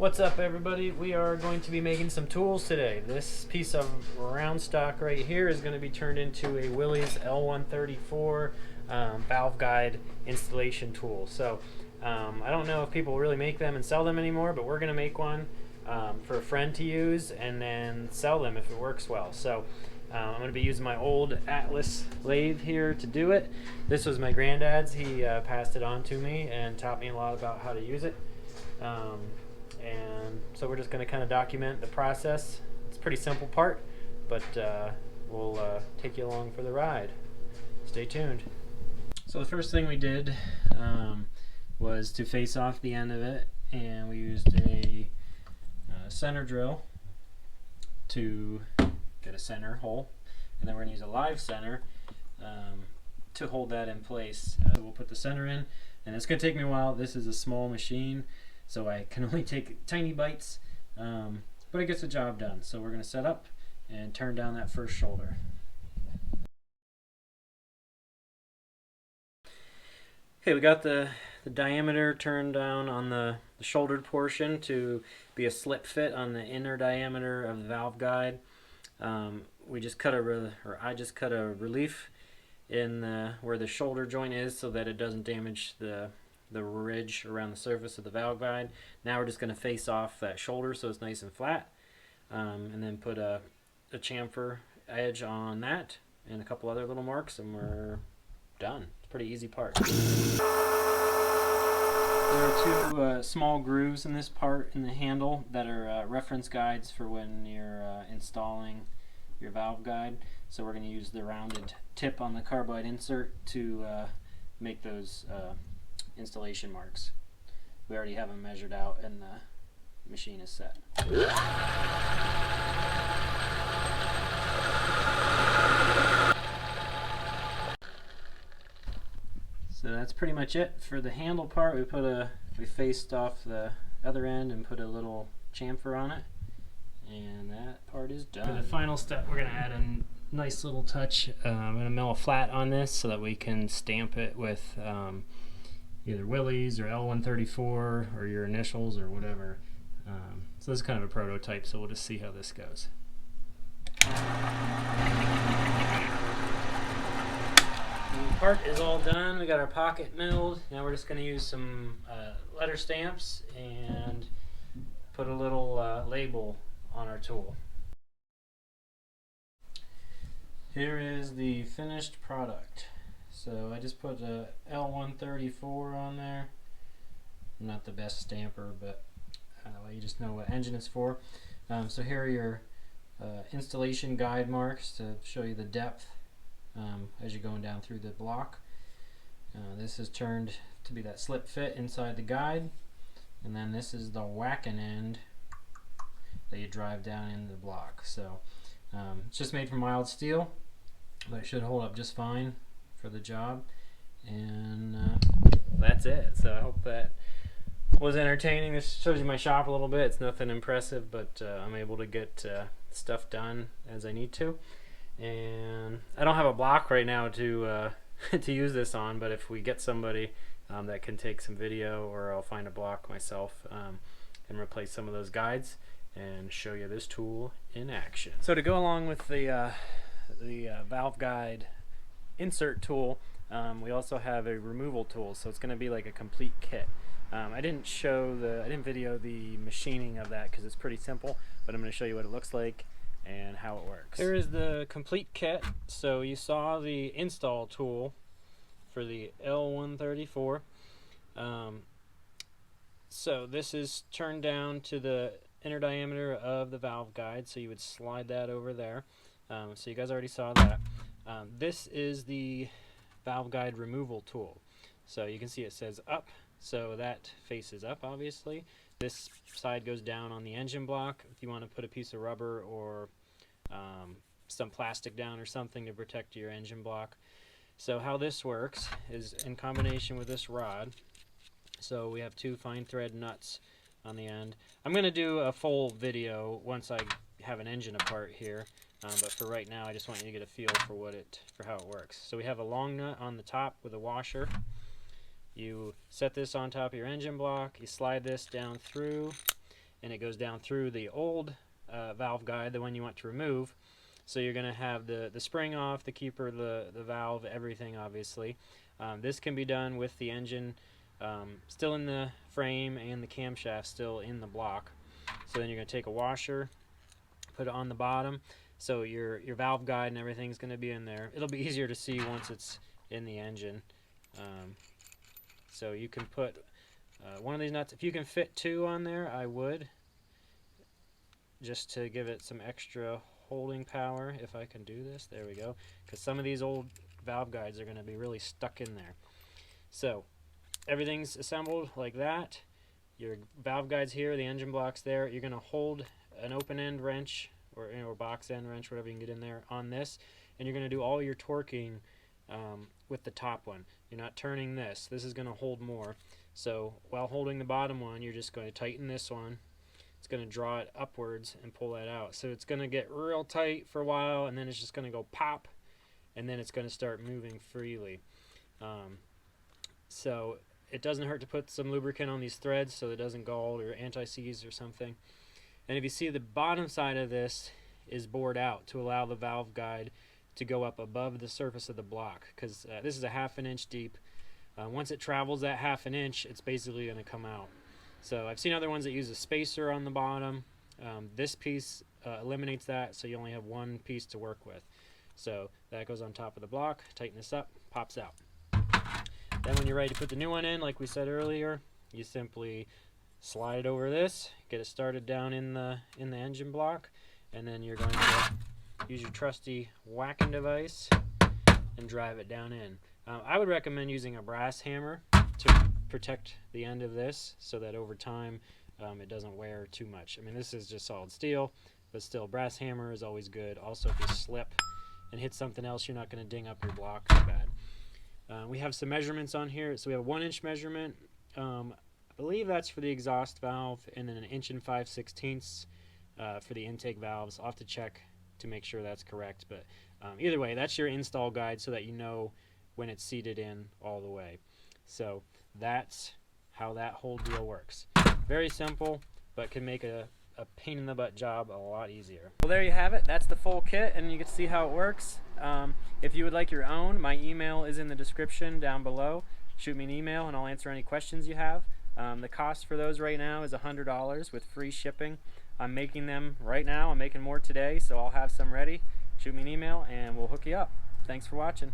What's up, everybody? We are going to be making some tools today. This piece of round stock right here is going to be turned into a Willys L-134 valve guide installation tool. So I don't know if people really make them and sell them anymore, but we're going to make one for a friend to use and then sell them if it works well. So I'm going to be using my old Atlas lathe here to do it. This was my granddad's. He passed it on to me and taught me a lot about how to use it. And so we're just going to kind of document the process. It's a pretty simple part, but we'll take you along for the ride. Stay tuned. So the first thing we did was to face off the end of it, and we used a center drill to get a center hole, and then we're going to use a live center to hold that in place. We'll put the center in, and it's going to take me a while. This is a small machine, so I can only take tiny bites, but it gets the job done. So we're going to set up and turn down that first shoulder. Okay, we got the diameter turned down on the shouldered portion to be a slip fit on the inner diameter of the valve guide. We just cut I just cut a relief in where the shoulder joint is so that it doesn't damage the ridge around the surface of the valve guide. Now we're just going to face off that shoulder so it's nice and flat, and then put a chamfer edge on that and a couple other little marks, and we're done. It's a pretty easy part. There are two small grooves in this part in the handle that are reference guides for when you're installing your valve guide. So we're going to use the rounded tip on the carbide insert to make those installation marks. We already have them measured out and the machine is set. So that's pretty much it for the handle part. We faced off the other end and put a little chamfer on it, and that part is done. For the final step, we're going to add a nice little touch. I'm going to mill a flat on this so that we can stamp it with either Willys or L-134 or your initials or whatever. So this is kind of a prototype, so we'll just see how this goes. The part is all done. We got our pocket milled. Now we're just going to use some letter stamps and put a little label on our tool. Here is the finished product. So I just put a L-134 on there. I'm not the best stamper, but I'll let you just know what engine it's for. So here are your installation guide marks to show you the depth as you're going down through the block. This is turned to be that slip fit inside the guide, and then this is the whacking end that you drive down into the block. So it's just made from mild steel, but it should hold up just fine for the job, and that's it. So I hope that was entertaining. This shows you my shop a little bit. It's nothing impressive, but I'm able to get stuff done as I need to, and I don't have a block right now to to use this on, but if we get somebody that can take some video, or I'll find a block myself and replace some of those guides and show you this tool in action. So to go along with the valve guide insert tool, we also have a removal tool, so it's going to be like a complete kit. I didn't video the machining of that because it's pretty simple, but I'm going to show you what it looks like and how it works. Here is the complete kit. So you saw the install tool for the L-134. So this is turned down to the inner diameter of the valve guide, so you would slide that over there. So you guys already saw that. This is the valve guide removal tool. So you can see it says up, so that faces up obviously. This side goes down on the engine block if you want to put a piece of rubber or some plastic down or something to protect your engine block. So how this works is in combination with this rod. So we have two fine thread nuts on the end. I'm going to do a full video once I have an engine apart here. But for right now, I just want you to get a feel for how it works. So we have a long nut on the top with a washer. You set this on top of your engine block, you slide this down through, and it goes down through the old valve guide, the one you want to remove. So you're going to have the spring off, the keeper, the valve, everything obviously. This can be done with the engine still in the frame and the camshaft still in the block. So then you're going to take a washer, put it on the bottom, so your valve guide and everything's going to be in there. It'll be easier to see once it's in the engine. So you can put one of these nuts. If you can fit 2 on there, I would, just to give it some extra holding power. If I can do this, there we go, because some of these old valve guides are going to be really stuck in there. So everything's assembled like that. Your valve guides here, the engine block's there. You're going to hold an open end wrench or box end wrench, whatever you can get in there, on this, and you're going to do all your torquing with the top one. You're not turning this. This is going to hold more. So while holding the bottom one, you're just going to tighten this one. It's going to draw it upwards and pull that out. So it's going to get real tight for a while, and then it's just going to go pop, and then it's going to start moving freely. So it doesn't hurt to put some lubricant on these threads so it doesn't gall or anti-seize or something. And if you see, the bottom side of this is bored out to allow the valve guide to go up above the surface of the block, because this is a 1/2 inch deep. Once it travels that 1/2 inch, it's basically going to come out. So I've seen other ones that use a spacer on the bottom. This piece eliminates that, so you only have one piece to work with. So that goes on top of the block, tighten this up, pops out. Then when you're ready to put the new one in, like we said earlier, you simply slide it over this, get it started down in the engine block, and then you're going to use your trusty whacking device and drive it down in. I would recommend using a brass hammer to protect the end of this so that over time it doesn't wear too much. I mean, this is just solid steel, but still, brass hammer is always good. Also, if you slip and hit something else, you're not going to ding up your block too bad. We have some measurements on here. So we have a 1 inch measurement. I believe that's for the exhaust valve, and then 1 5/16 for the intake valves. I'll have to check to make sure that's correct, but either way, that's your install guide so that you know when it's seated in all the way. So that's how that whole deal works. Very simple, but can make a pain in the butt job a lot easier. Well, there you have it. That's the full kit, and you can see how it works. If you would like your own, my email is in the description down below. Shoot me an email and I'll answer any questions you have. The cost for those right now is $100 with free shipping. I'm making them right now. I'm making more today, so I'll have some ready. Shoot me an email and we'll hook you up. Thanks for watching.